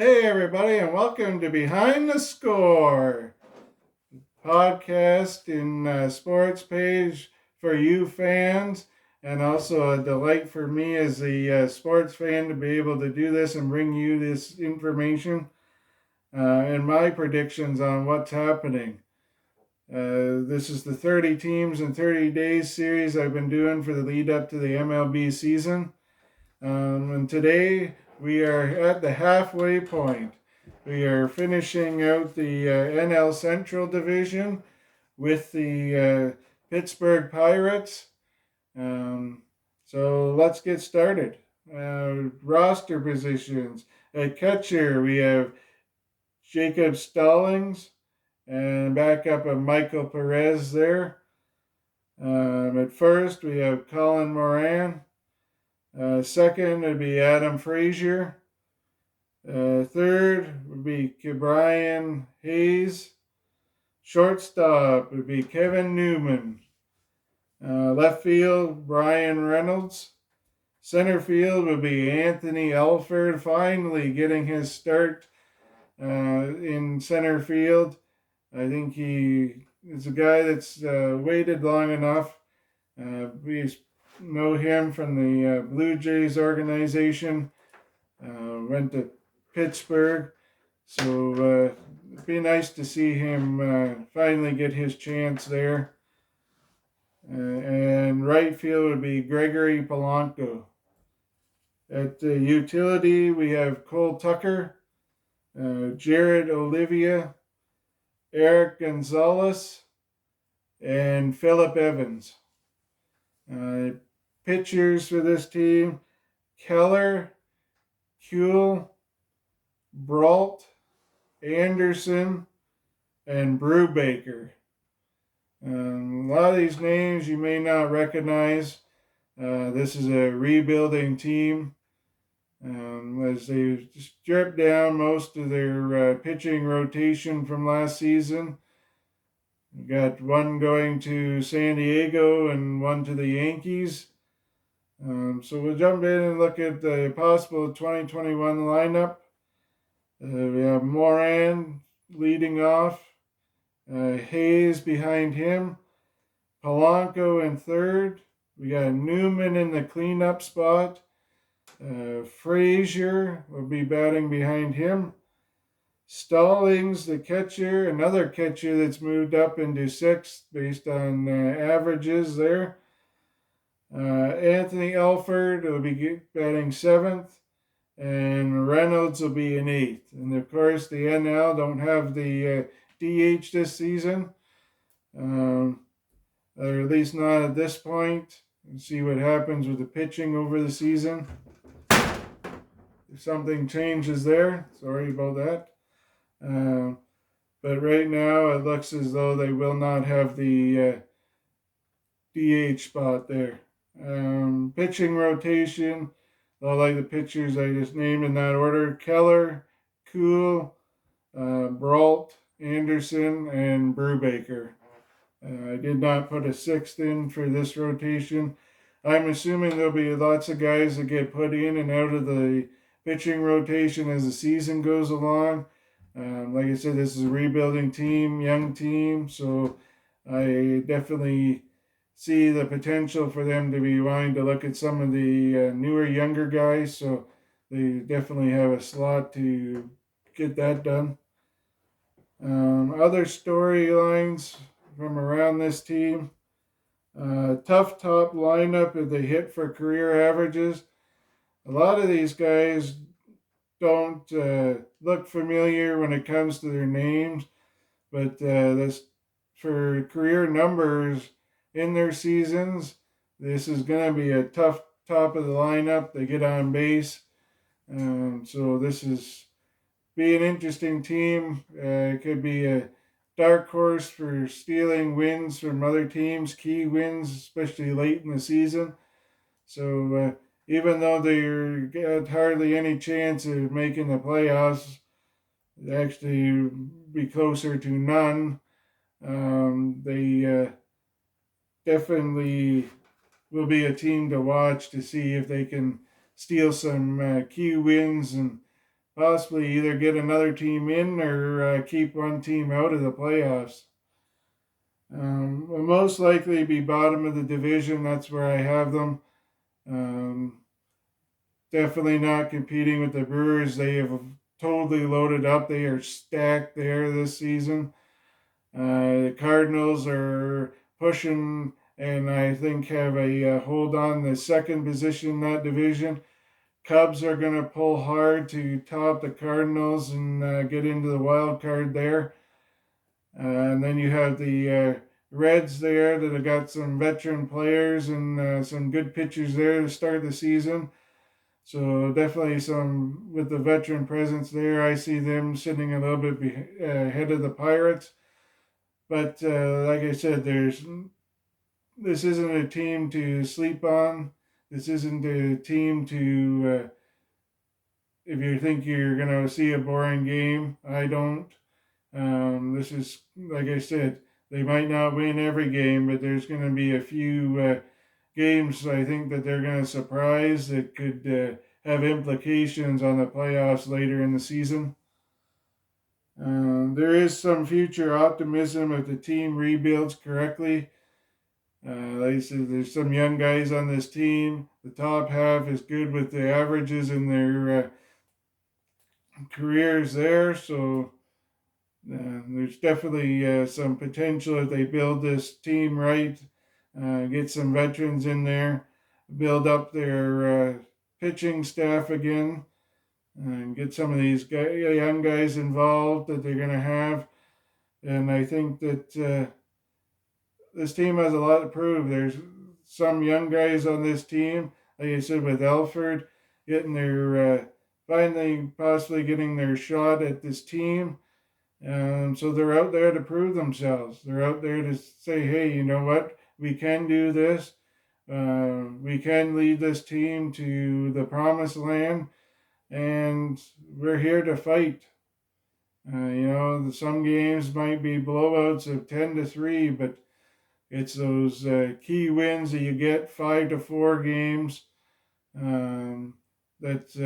Hey, everybody, and welcome to Behind the Score podcast in sports page for you fans, and also a delight for me as a sports fan to be able to do this and bring you this information and my predictions on what's happening. This is the 30 teams in 30 days series I've been doing for the lead up to the MLB season. And today we are at the halfway point. We are finishing out the NL Central Division with the Pittsburgh Pirates. Um, so let's get started. Roster positions. At catcher, we have Jacob Stallings and backup of Michael Perez there. At first, we have Colin Moran. Second would be Adam Frazier. Third would be Brian Hayes. Shortstop would be Kevin Newman. Left field, Brian Reynolds. Center field would be Anthony Alford, finally getting his start in center field. I think he is a guy that's waited long enough. We know him from the Blue Jays organization. Went to Pittsburgh, so it'd be nice to see him finally get his chance there. And right field would be Gregory Polanco. At the utility, we have Cole Tucker, Jared Olivia, Eric Gonzalez, and Phillip Evans. Pitchers for this team, Keller, Kuehl, Brault, Anderson, and Brubaker. A lot of these names you may not recognize. This is a rebuilding team as they stripped down most of their pitching rotation from last season. We got one going to San Diego and one to the Yankees. So we'll jump in and look at the possible 2021 lineup. We have Moran leading off, Hayes behind him, Polanco in third. We got Newman in the cleanup spot. Frazier will be batting behind him. Stallings, the catcher, another catcher that's moved up into sixth based on averages there. Anthony Alford will be batting seventh. And Reynolds will be in eighth. And of course, the NL don't have the DH this season, or at least not at this point. We'll see what happens with the pitching over the season. If something changes there, sorry about that. But right now, it looks as though they will not have the DH spot there. Pitching rotation. I like the pitchers I just named in that order: Keller, Kuehl, Brault, Anderson, and Brubaker. I did not put a sixth in for this rotation. I'm assuming there'll be lots of guys that get put in and out of the pitching rotation as the season goes along. Like I said, this is a rebuilding team, young team, so I definitely see the potential for them to be wanting to look at some of the newer, younger guys. So they definitely have a slot to get that done. Other storylines from around this team. Tough top lineup if they hit for career averages. A lot of these guys don't look familiar when it comes to their names, but this for career numbers in their seasons, this is going to be a tough top of the lineup. They get on base. So this is be an interesting team. It could be a dark horse for stealing wins from other teams, key wins, especially late in the season. So even though they got hardly any chance of making the playoffs, actually be closer to none. They definitely will be a team to watch to see if they can steal some key wins and possibly either get another team in or keep one team out of the playoffs. Will most likely be bottom of the division. That's where I have them. Um, Definitely not competing with the Brewers. They have totally loaded up. They are stacked there this season. The Cardinals are pushing and I think have a hold on the second position in that division. Cubs are going to pull hard to top the Cardinals and get into the wild card there. And then you have the Reds there that have got some veteran players and some good pitchers there to start the season. So definitely some with the veteran presence there. I see them sitting a little bit ahead of the Pirates. But like I said, this isn't a team to sleep on. This isn't a team to if you think you're gonna see a boring game. I don't. This is like I said, they might not win every game, but there's going to be a few games I think that they're going to surprise that could have implications on the playoffs later in the season. There is some future optimism if the team rebuilds correctly. Like I said, there's some young guys on this team. The top half is good with the averages in their careers there, so there's definitely some potential if they build this team right, get some veterans in there, build up their pitching staff again, and get some of these young guys involved that they're going to have. And I think that this team has a lot to prove. There's some young guys on this team, like I said, with Elford getting their finally possibly getting their shot at this team. So they're out there to prove themselves. They're out there to say, hey, you know what? We can do this. We can lead this team to the promised land, and we're here to fight. Some games might be blowouts of 10-3, but it's those key wins that you get 5-4 games. That's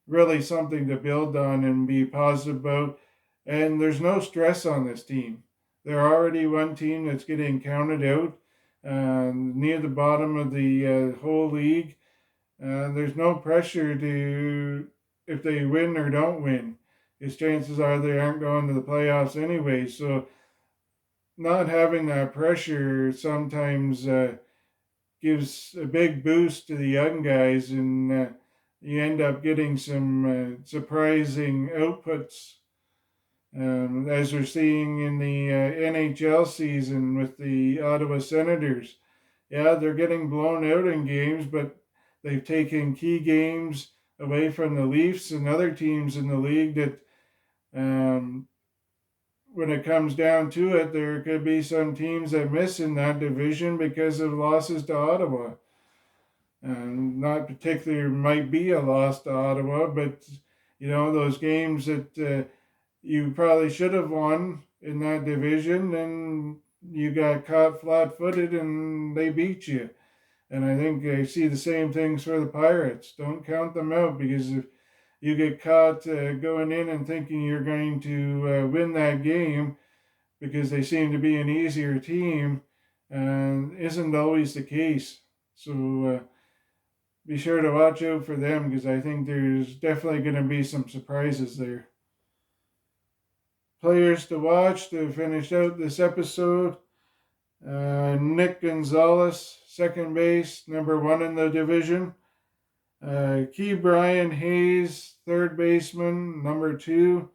really something to build on and be positive about. And there's no stress on this team. They're already one team that's getting counted out near the bottom of the whole league. There's no pressure to if they win or don't win. Because chances are they aren't going to the playoffs anyway. So not having that pressure sometimes gives a big boost to the young guys, and you end up getting some surprising outputs. As we're seeing in the NHL season with the Ottawa Senators. Yeah, they're getting blown out in games, but they've taken key games away from the Leafs and other teams in the league that when it comes down to it, there could be some teams that miss in that division because of losses to Ottawa. Not particularly might be a loss to Ottawa, but those games that you probably should have won in that division, and you got caught flat-footed and they beat you. And I think I see the same things for the Pirates. Don't count them out, because if you get caught going in and thinking you're going to win that game because they seem to be an easier team, isn't always the case. So be sure to watch out for them, because I think there's definitely going to be some surprises there. Players to watch to finish out this episode. Nick Gonzalez, second base, number 1 in the division. Key Brian Hayes, third baseman, number 2.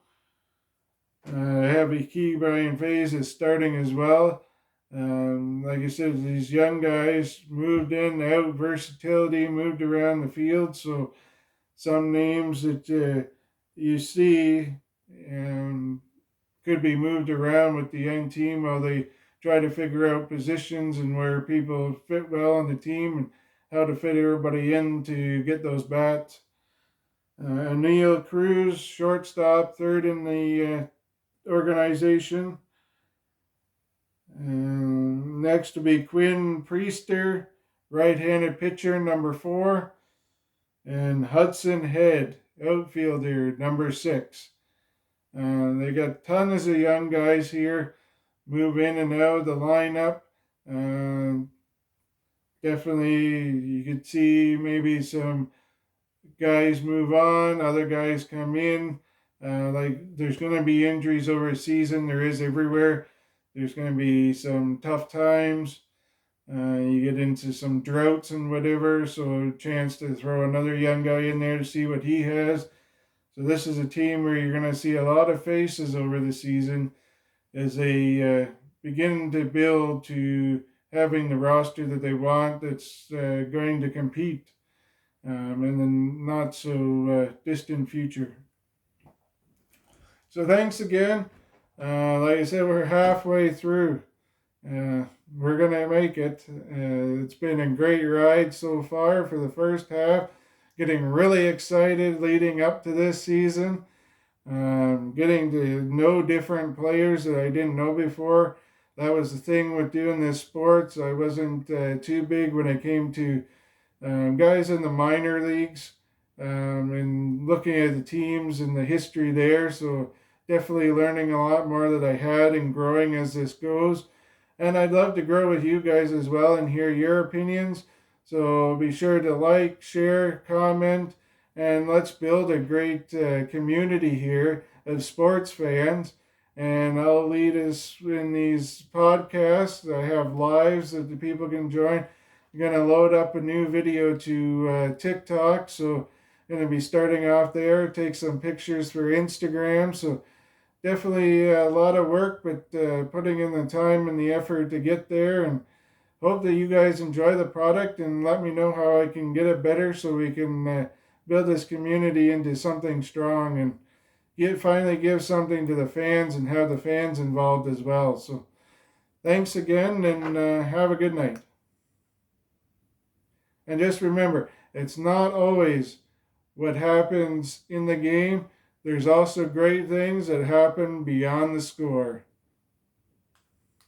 Heavy Key Brian Hayes is starting as well. Like I said, these young guys moved in, out, versatility, moved around the field. So some names that you see could be moved around with the young team while they try to figure out positions and where people fit well on the team and how to fit everybody in to get those bats. Neil Cruz, shortstop, third in the organization. Next to be Quinn Priester, right-handed pitcher, number 4. And Hudson Head outfielder, number 6. They got tons of young guys here, move in and out of the lineup. Definitely, you could see maybe some guys move on, other guys come in. Like there's going to be injuries over a season. There is everywhere. There's going to be some tough times. You get into some droughts and whatever, so a chance to throw another young guy in there to see what he has. So this is a team where you're going to see a lot of faces over the season as they begin to build to having the roster that they want that's going to compete in the not so distant future. So thanks again. Like I said, we're halfway through. We're going to make it. It's been a great ride so far for the first half. Getting really excited leading up to this season. Getting to know different players that I didn't know before. That was the thing with doing this sports. I wasn't too big when it came to guys in the minor leagues and looking at the teams and the history there. So definitely learning a lot more that I had and growing as this goes. And I'd love to grow with you guys as well and hear your opinions. So be sure to like, share, comment, and let's build a great community here of sports fans. And I'll lead us in these podcasts. I have lives that the people can join. I'm going to load up a new video to TikTok. So I'm going to be starting off there, take some pictures for Instagram. So definitely a lot of work, but putting in the time and the effort to get there, and hope that you guys enjoy the product and let me know how I can get it better so we can build this community into something strong and finally give something to the fans and have the fans involved as well. So thanks again, and have a good night. And just remember, it's not always what happens in the game. There's also great things that happen beyond the score.